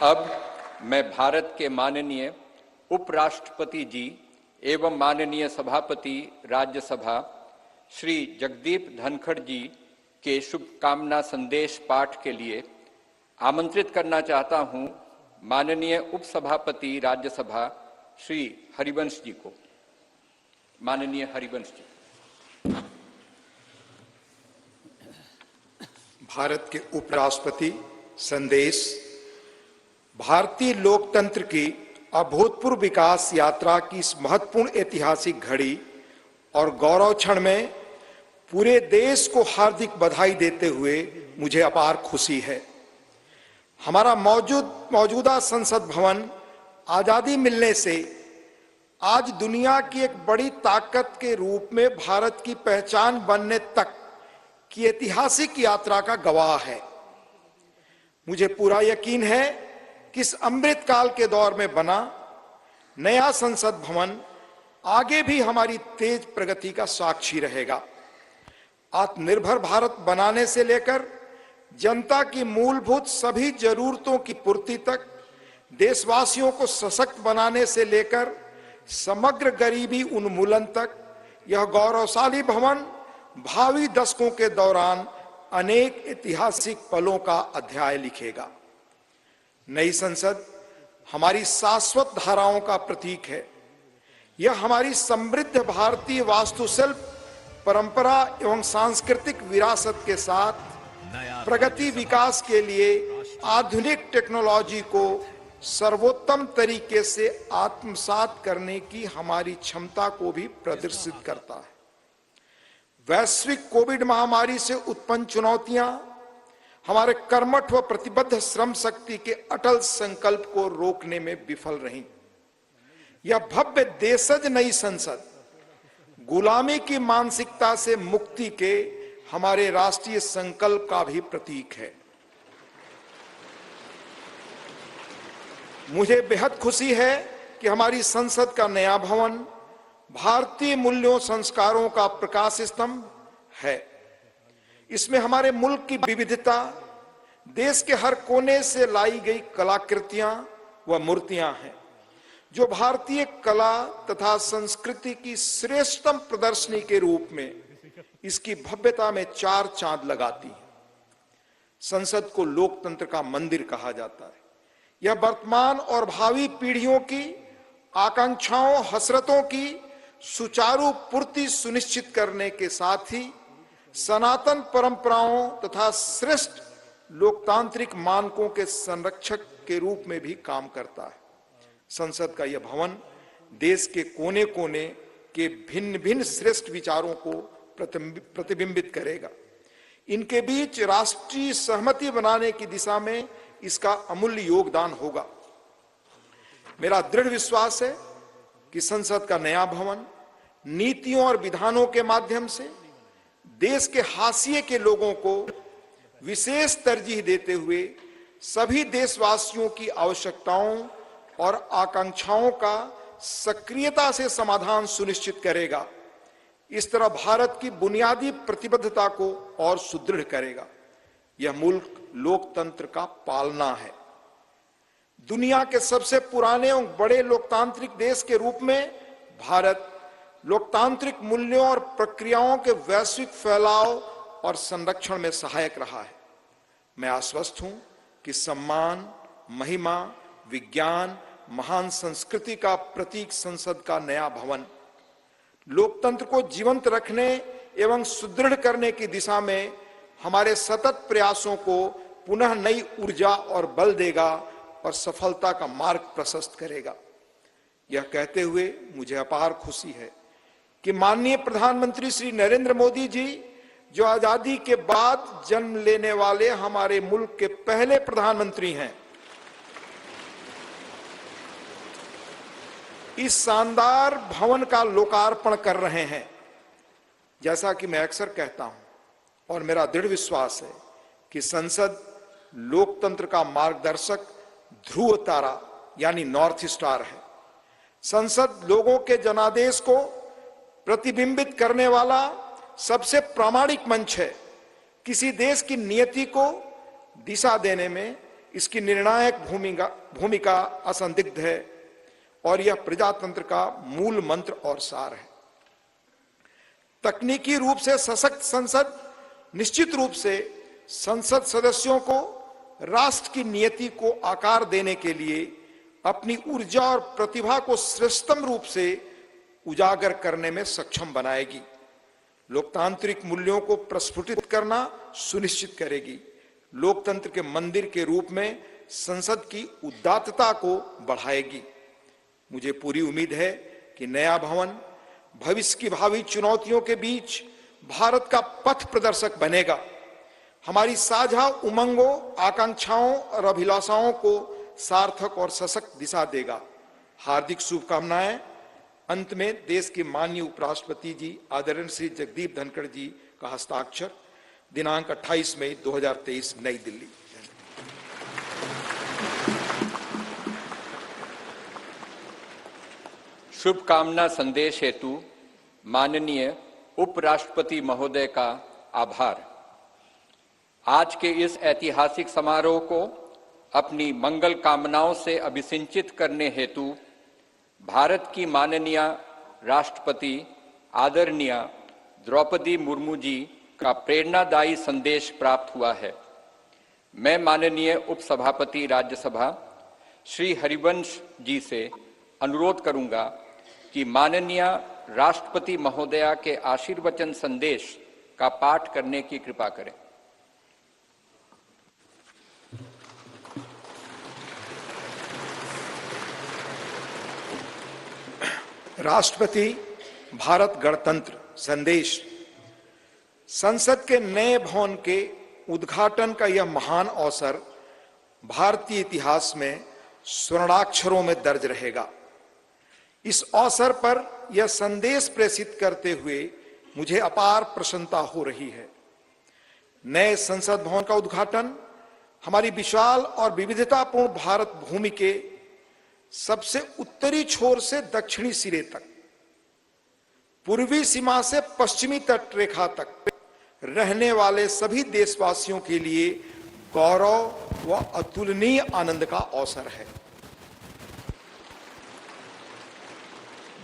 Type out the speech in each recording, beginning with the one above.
अब मैं भारत के माननीय उपराष्ट्रपति जी एवं माननीय सभापति राज्यसभा श्री जगदीप धनखड़ जी के शुभकामना संदेश पाठ के लिए आमंत्रित करना चाहता हूं माननीय उपसभापति राज्यसभा श्री हरिवंश जी को। माननीय हरिवंश जी। भारत के उपराष्ट्रपति संदेश। भारतीय लोकतंत्र की अभूतपूर्व विकास यात्रा की इस महत्वपूर्ण ऐतिहासिक घड़ी और गौरव क्षण में पूरे देश को हार्दिक बधाई देते हुए मुझे अपार खुशी है। हमारा मौजूदा संसद भवन आजादी मिलने से आज दुनिया की एक बड़ी ताकत के रूप में भारत की पहचान बनने तक की ऐतिहासिक यात्रा का गवाह है। मुझे पूरा यकीन है कि इस अमृत काल के दौर में बना नया संसद भवन आगे भी हमारी तेज प्रगति का साक्षी रहेगा। आत्मनिर्भर भारत बनाने से लेकर जनता की मूलभूत सभी जरूरतों की पूर्ति तक, देशवासियों को सशक्त बनाने से लेकर समग्र गरीबी उन्मूलन तक, यह गौरवशाली भवन भावी दशकों के दौरान अनेक ऐतिहासिक पलों का अध्याय लिखेगा। नई संसद हमारी शाश्वत धाराओं का प्रतीक है। यह हमारी समृद्ध भारतीय वास्तुशिल्प, परंपरा एवं सांस्कृतिक विरासत के साथ प्रगति विकास के लिए आधुनिक टेक्नोलॉजी को सर्वोत्तम तरीके से आत्मसात करने की हमारी क्षमता को भी प्रदर्शित करता है। वैश्विक कोविड महामारी से उत्पन्न चुनौतियां हमारे कर्मठ व प्रतिबद्ध श्रम शक्ति के अटल संकल्प को रोकने में विफल रहीं। यह भव्य देशज नई संसद गुलामी की मानसिकता से मुक्ति के हमारे राष्ट्रीय संकल्प का भी प्रतीक है। मुझे बेहद खुशी है कि हमारी संसद का नया भवन भारतीय मूल्यों संस्कारों का प्रकाश स्तंभ है। इसमें हमारे मुल्क की विविधता, देश के हर कोने से लाई गई कलाकृतियां व मूर्तियां हैं, जो भारतीय कला तथा संस्कृति की श्रेष्ठतम प्रदर्शनी के रूप में इसकी भव्यता में चार चांद लगाती है। संसद को लोकतंत्र का मंदिर कहा जाता है। यह वर्तमान और भावी पीढ़ियों की आकांक्षाओं, हसरतों की सुचारू पूर्ति सुनिश्चित करने के साथ ही सनातन परंपराओं तथा श्रेष्ठ लोकतांत्रिक मानकों के संरक्षक के रूप में भी काम करता है। संसद का यह भवन देश के कोने कोने के भिन्न भिन्न श्रेष्ठ विचारों को प्रतिबिंबित करेगा। इनके बीच राष्ट्रीय सहमति बनाने की दिशा में इसका अमूल्य योगदान होगा। मेरा दृढ़ विश्वास है कि संसद का नया भवन नीतियों और विधानों के माध्यम से देश के हाशिए के लोगों को विशेष तरजीह देते हुए सभी देशवासियों की आवश्यकताओं और आकांक्षाओं का सक्रियता से समाधान सुनिश्चित करेगा। इस तरह भारत की बुनियादी प्रतिबद्धता को और सुदृढ़ करेगा। यह मुल्क लोकतंत्र का पालना है। दुनिया के सबसे पुराने और बड़े लोकतांत्रिक देश के रूप में भारत लोकतांत्रिक मूल्यों और प्रक्रियाओं के वैश्विक फैलाव और संरक्षण में सहायक रहा है। मैं आश्वस्त हूं कि सम्मान, महिमा, विज्ञान, महान संस्कृति का प्रतीक संसद का नया भवन लोकतंत्र को जीवंत रखने एवं सुदृढ़ करने की दिशा में हमारे सतत प्रयासों को पुनः नई ऊर्जा और बल देगा और सफलता का मार्ग प्रशस्त करेगा। यह कहते हुए मुझे अपार खुशी है कि माननीय प्रधानमंत्री श्री नरेंद्र मोदी जी, जो आजादी के बाद जन्म लेने वाले हमारे मुल्क के पहले प्रधानमंत्री हैं, इस शानदार भवन का लोकार्पण कर रहे हैं। जैसा कि मैं अक्सर कहता हूं और मेरा दृढ़ विश्वास है कि संसद लोकतंत्र का मार्गदर्शक ध्रुव तारा यानी नॉर्थ स्टार है। संसद लोगों के जनादेश को प्रतिबिंबित करने वाला सबसे प्रामाणिक मंच है। किसी देश की नियति को दिशा देने में इसकी निर्णायक भूमिका असंदिग्ध है और यह प्रजातंत्र का मूल मंत्र और सार है। तकनीकी रूप से सशक्त संसद निश्चित रूप से संसद सदस्यों को राष्ट्र की नियति को आकार देने के लिए अपनी ऊर्जा और प्रतिभा को श्रेष्ठतम रूप से उजागर करने में सक्षम बनाएगी, लोकतांत्रिक मूल्यों को प्रस्फुटित करना सुनिश्चित करेगी, लोकतंत्र के मंदिर के रूप में संसद की उदात्तता को बढ़ाएगी। मुझे पूरी उम्मीद है कि नया भवन भविष्य की भावी चुनौतियों के बीच भारत का पथ प्रदर्शक बनेगा, हमारी साझा उमंगों, आकांक्षाओं और अभिलाषाओं को सार्थक और सशक्त दिशा देगा। हार्दिक शुभकामनाएं। अंत में देश के माननीय उपराष्ट्रपति जी आदरणीय श्री जगदीप धनखड़ जी का हस्ताक्षर, दिनांक 28 मई 2023, नई दिल्ली। शुभकामना संदेश हेतु माननीय उपराष्ट्रपति महोदय का आभार। आज के इस ऐतिहासिक समारोह को अपनी मंगल कामनाओं से अभिसिंचित करने हेतु भारत की माननीय राष्ट्रपति आदरणीय द्रौपदी मुर्मू जी का प्रेरणादायी संदेश प्राप्त हुआ है। मैं माननीय उपसभापति राज्यसभा श्री हरिवंश जी से अनुरोध करूंगा कि माननीय राष्ट्रपति महोदया के आशीर्वचन संदेश का पाठ करने की कृपा करें। राष्ट्रपति भारत गणतंत्र संदेश। संसद के नए भवन के उद्घाटन का यह महान अवसर भारतीय इतिहास में स्वर्णाक्षरों में दर्ज रहेगा। इस अवसर पर यह संदेश प्रेषित करते हुए मुझे अपार प्रसन्नता हो रही है। नए संसद भवन का उद्घाटन हमारी विशाल और विविधतापूर्ण भारत भूमि के सबसे उत्तरी छोर से दक्षिणी सिरे तक, पूर्वी सीमा से पश्चिमी तट रेखा तक रहने वाले सभी देशवासियों के लिए गौरव व अतुलनीय आनंद का अवसर है।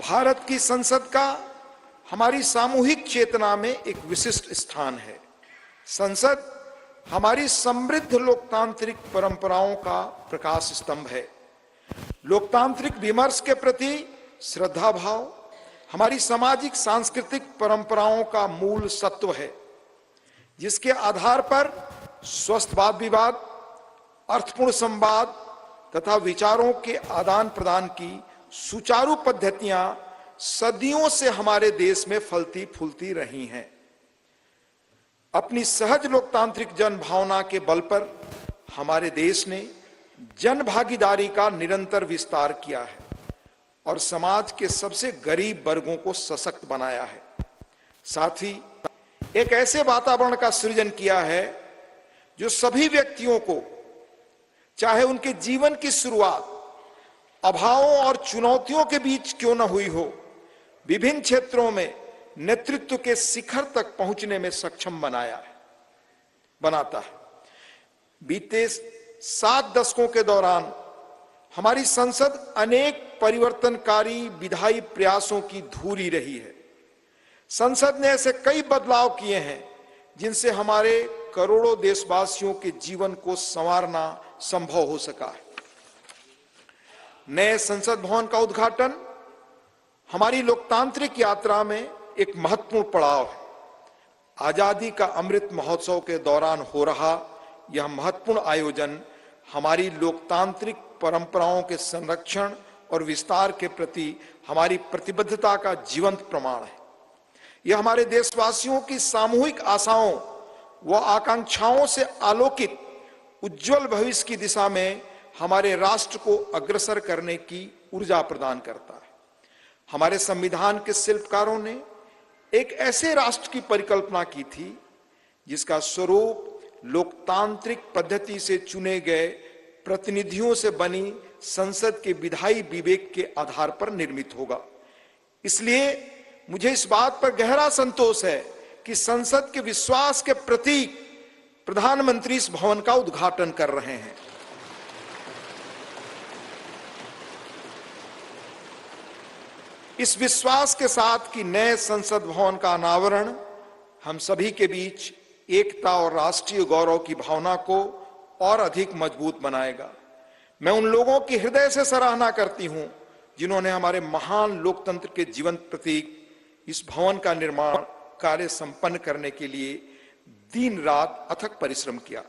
भारत की संसद का हमारी सामूहिक चेतना में एक विशिष्ट स्थान है। संसद हमारी समृद्ध लोकतांत्रिक परंपराओं का प्रकाश स्तंभ है। लोकतांत्रिक विमर्श के प्रति श्रद्धा भाव हमारी सामाजिक सांस्कृतिक परंपराओं का मूल सत्व है, जिसके आधार पर स्वस्थ वाद विवाद, अर्थपूर्ण संवाद तथा विचारों के आदान प्रदान की सुचारू पद्धतियां सदियों से हमारे देश में फलती फूलती रही हैं। अपनी सहज लोकतांत्रिक जन भावना के बल पर हमारे देश ने जन भागीदारी का निरंतर विस्तार किया है और समाज के सबसे गरीब वर्गों को सशक्त बनाया है। साथ ही एक ऐसे वातावरण का सृजन किया है जो सभी व्यक्तियों को, चाहे उनके जीवन की शुरुआत अभावों और चुनौतियों के बीच क्यों न हुई हो, विभिन्न क्षेत्रों में नेतृत्व के शिखर तक पहुंचने में सक्षम बनाता है। बीते 7 दशकों के दौरान हमारी संसद अनेक परिवर्तनकारी विधायी प्रयासों की धूरी रही है। संसद ने ऐसे कई बदलाव किए हैं जिनसे हमारे करोड़ों देशवासियों के जीवन को संवारना संभव हो सका है। नए संसद भवन का उद्घाटन हमारी लोकतांत्रिक यात्रा में एक महत्वपूर्ण पड़ाव है। आजादी का अमृत महोत्सव के दौरान हो रहा यह महत्वपूर्ण आयोजन हमारी लोकतांत्रिक परंपराओं के संरक्षण और विस्तार के प्रति हमारी प्रतिबद्धता का जीवंत प्रमाण है। यह हमारे देशवासियों की सामूहिक आशाओं व आकांक्षाओं से आलोकित उज्जवल भविष्य की दिशा में हमारे राष्ट्र को अग्रसर करने की ऊर्जा प्रदान करता है। हमारे संविधान के शिल्पकारों ने एक ऐसे राष्ट्र की परिकल्पना की थी जिसका स्वरूप लोकतांत्रिक पद्धति से चुने गए प्रतिनिधियों से बनी संसद के विधायी विवेक के आधार पर निर्मित होगा। इसलिए मुझे इस बात पर गहरा संतोष है कि संसद के विश्वास के प्रतीक प्रधानमंत्री इस भवन का उद्घाटन कर रहे हैं। इस विश्वास के साथ कि नए संसद भवन का अनावरण हम सभी के बीच एकता और राष्ट्रीय गौरव की भावना को और अधिक मजबूत बनाएगा। मैं उन लोगों की हृदय से सराहना करती हूं जिन्होंने हमारे महान लोकतंत्र के जीवंत प्रतीक इस भवन का निर्माण कार्य संपन्न करने के लिए दिन रात अथक परिश्रम किया।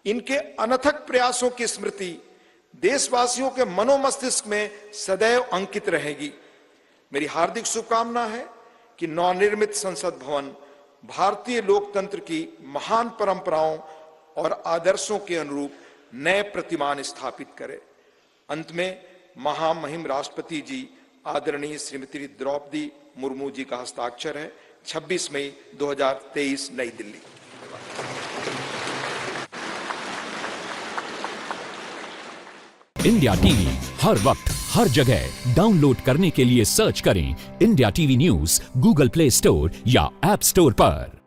इनके अनथक प्रयासों की स्मृति देशवासियों के मनोमस्तिष्क में सदैव अंकित रहेगी। मेरी हार्दिक शुभकामना है कि नवनिर्मित संसद भवन भारतीय लोकतंत्र की महान परंपराओं और आदर्शों के अनुरूप नए प्रतिमान स्थापित करे। अंत में महामहिम राष्ट्रपति जी आदरणीय श्रीमती द्रौपदी मुर्मू जी का हस्ताक्षर है। 26 मई 2023 नई दिल्ली। इंडिया टीवी हर वक्त हर जगह डाउनलोड करने के लिए सर्च करें India TV news Google play store या ऐप स्टोर पर।